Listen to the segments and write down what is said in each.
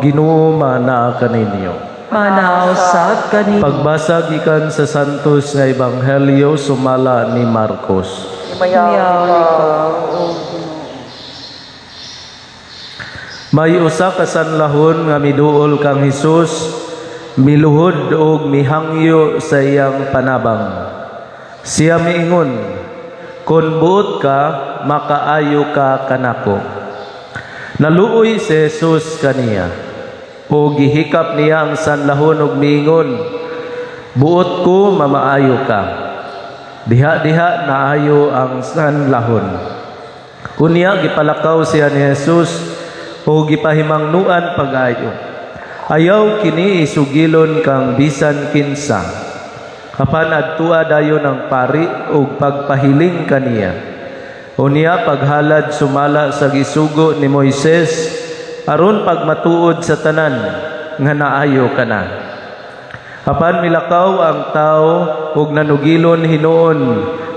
Ginoo mana kaninyo. Manausap kaninyo. Pagbasa gikan sa Santos nga Ebanghelyo sumala ni Marcos. Mayaw ikaw, O May usa ka sanlahon nga miduol kang Hesus, miluhod og mihangyo sa iyang panabang. Siya miingon, "Kun buot ka, makaayo ka kanako." Naluoy si Jesus kaniya, o gihikap niya ang sanlahon og miingon, "Buot ko, mamaayo ka." Diha-diha naayo ang sanlahon. Unya gipalakaw siya ni Jesus o gipahimangnuan pag-ayo. Ayaw kini isugilon kang bisan kinsa. Apan adtua dayon ang pari og pagpahiling kaniya. Unya paghalad sumala sa gisugo ni Moises aron pagmatuod sa tanan nga naayo kana. Apan milakaw ang tao ug nanugilon hinuon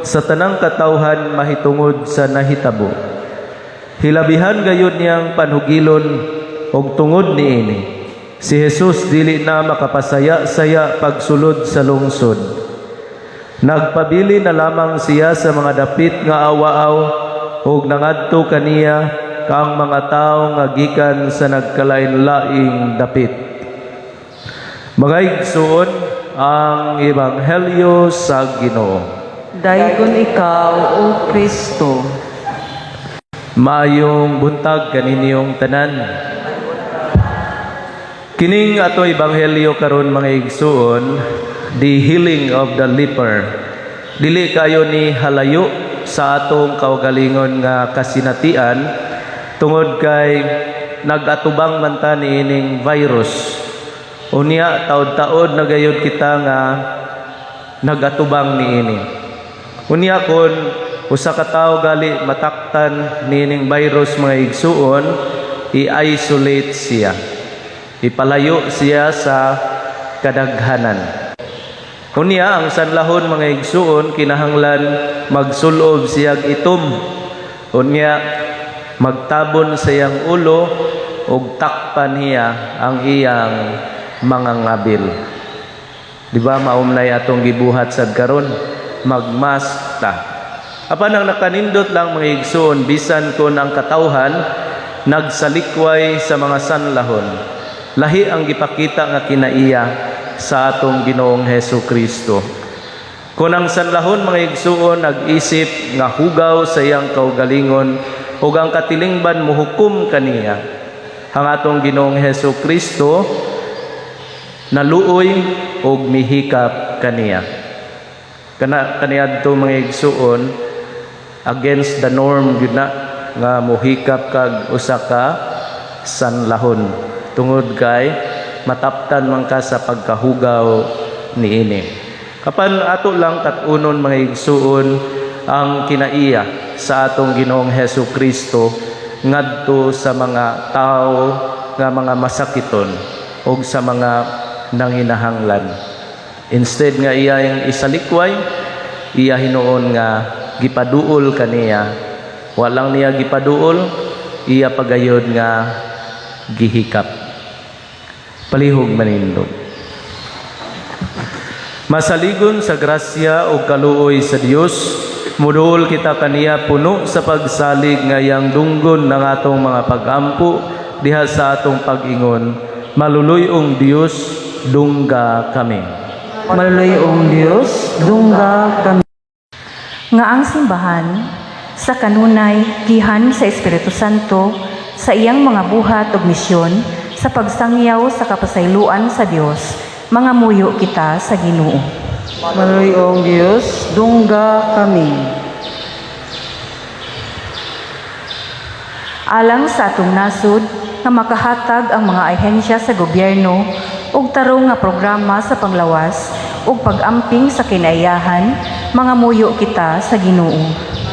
sa tanang katawhan mahitungod sa nahitabo. Hilabihan gayud niyang panhugilon og tungod niini. Si Jesus dili na makapasaya-saya pagsulod sa lungsod. Nagpabili na lamang siya sa mga dapit nga awaaw ug nangadto kaniya kang mga tawo nga gikan sa nagkalain-laing dapit. Magaigsuon ang Ebanghelyo sa Ginoo. Dayon ikaw, O Kristo. Maayong buntag kaninyong tanan. Kining ato ebanghelyo karon mga igsuon, the healing of the leper. Dili kayo ni halayo sa atong kaugalingon nga kasinatian tungod kay nagatubang man ta niining virus. Unya taod-taod na gayud kita nga nagatubang niini. Unya kon usa ka tawo gali mataktan nining virus mga igsuon, i-isolate siya. Ipalayo siya sa kadaghanan. Unya ang sanlahon mga igsuon kinahanglan magsulob siya itom. Unya magtabon sa iyang ulo ug takpan niya ang iyang mga ngabil. Di ba maumlay atong gibuhat sad karon? Magmask ta. Apan ang nakanindot lang mga igsoon, bisan kon ang katawhan nagsalikway sa mga sanlahon, lahi ang gipakita nga kinaiya sa atong Ginoong Hesus Kristo. Kung ang sanlahon mga igsoon nag-isip nga hugaw sa iyang kaugalingon ug ang katilingban muhukom kaniya, ang atong Ginoong Hesus Kristo naluoy ug mihikap kaniya. Kaniadto mga igsoon, against the norm gyud na nga muhikap kag usa ka sanlahon tungod kay mataptan man ka sa pagkahugaw niini. Kapan ato lang kat-unon mga igsuon ang kinaiya sa atong Ginoong Hesus Kristo ngadto sa mga tao nga mga masakiton o sa mga nanginahanglan. Instead nga iya yung isalikway, iya hinuon nga gipaduol kaniya. Walang niya gipaduol, iya pagayod nga gihikap. Palihog manindog. Masaligon sa grasya o kaluoy sa Dios, muduol kita kaniya puno sa pagsalig nga yang dunggon ng atong mga pagampo diha sa atong pag-ingon. Maluluyong Dios, dungga kami. Maluluyong Dios, dungga kami. Nga ang simbahan sa kanunay gihan sa Espiritu Santo sa iyang mga buhat ug misyon sa pagsangyaw sa kapasayloan sa Dios, mga muyo kita sa Ginoo. Maluluyong Dios, dungga kami. Alang sa atong nasud nga makahatag ang mga ahensya sa gobyerno ug tarong nga programa sa panglawas ug pag-amping sa kinaiyahan, mga muyo kita sa Ginoo.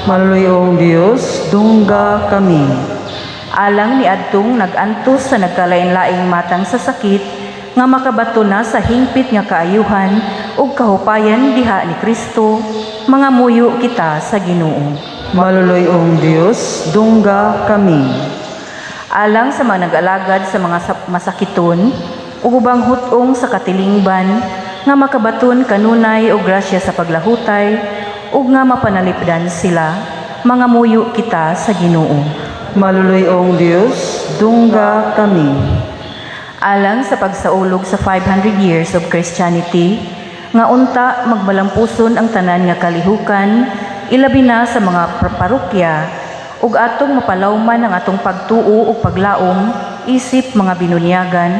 Maluluyong Dios, dungga kami. Alang ni adtong nag-antos sa nagkalain-laing matang sa sakit nga makabato na sa hingpit nga kaayuhan ug kahupayan diha ni Kristo, mga muyo kita sa Ginoo. Maluluyong Dios, dungga kami. alang sa mga nag-alagad sa mga masakiton, ug ubang hutong sa katilingban, nga makabaton kanunay o grasya sa paglahutay, ug nga mapanalipdan sila, mga muyo kita sa Ginoo. Maluluyong Diyos, dungga kami. Alang sa pagsaulog sa 500 years of Christianity, nga unta magmalampuson ang tanan nga kalihukan, ilabi na sa mga parokya, ug atong mapalawman ang atong pagtuo ug paglaom, isip mga binunyagan,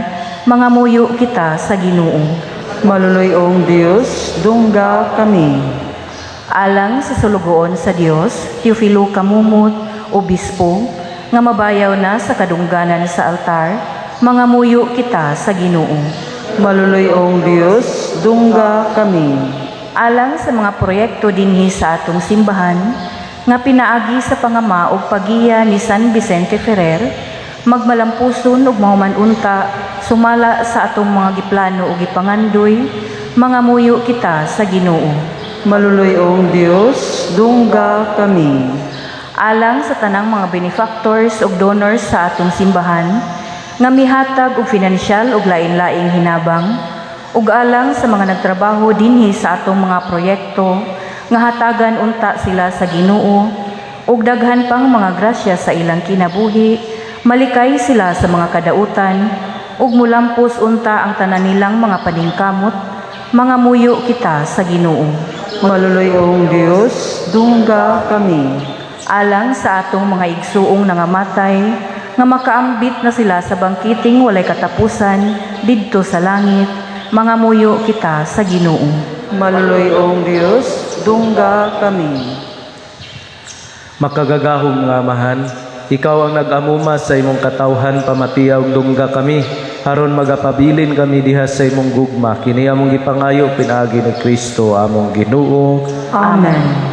mga muyo kita sa Ginoo. Maluluyong Diyos, dungga kami. Alang sa sulugoon sa Dios, Teofilo Kamumot, Obispo, nga mabayaw na sa kadungganan sa altar, mga muyo kita sa Ginoo. Maluluyong Diyos, dungga kami. Alang sa mga proyekto dinhi sa atong simbahan, nga pinaagi sa pangama ug pagiya ni San Vicente Ferrer, magmalampuson ug mahumanunta, sumala sa atong mga giplano ug gipangandoy, mga muyo kita sa Ginoo. Maluluyong Diyos, dungga kami. Alang sa tanang mga benefactors ug donors sa atong simbahan, nga mihatag og pinansyal ug lain-laing hinabang, ug alang sa mga nagtrabaho dinhi sa atong mga proyekto, nga hatagan unta sila sa Ginoo, ug daghan pang mga grasya sa ilang kinabuhi, malikay sila sa mga kadautan, ug mulampos unta ang tanan nilang mga paningkamot, mga muyo kita sa Ginoo. Maluluyong Diyos, dungga kami. Alang sa atong mga igsuong nangamatay, nga makaambit na sila sa bangkiting walay katapusan, didto sa langit, mga muyo kita sa Ginoo. Maluluyong Diyos, dungga kami. Makagagahom nga amahan, ikaw ang nag-amuma sa imong katawhan pamatiyaw dungga kami, aron magapabilin kami diha sa imong gugma, kini among gipangayo pinaagi ni Kristo among Ginoo. Amen.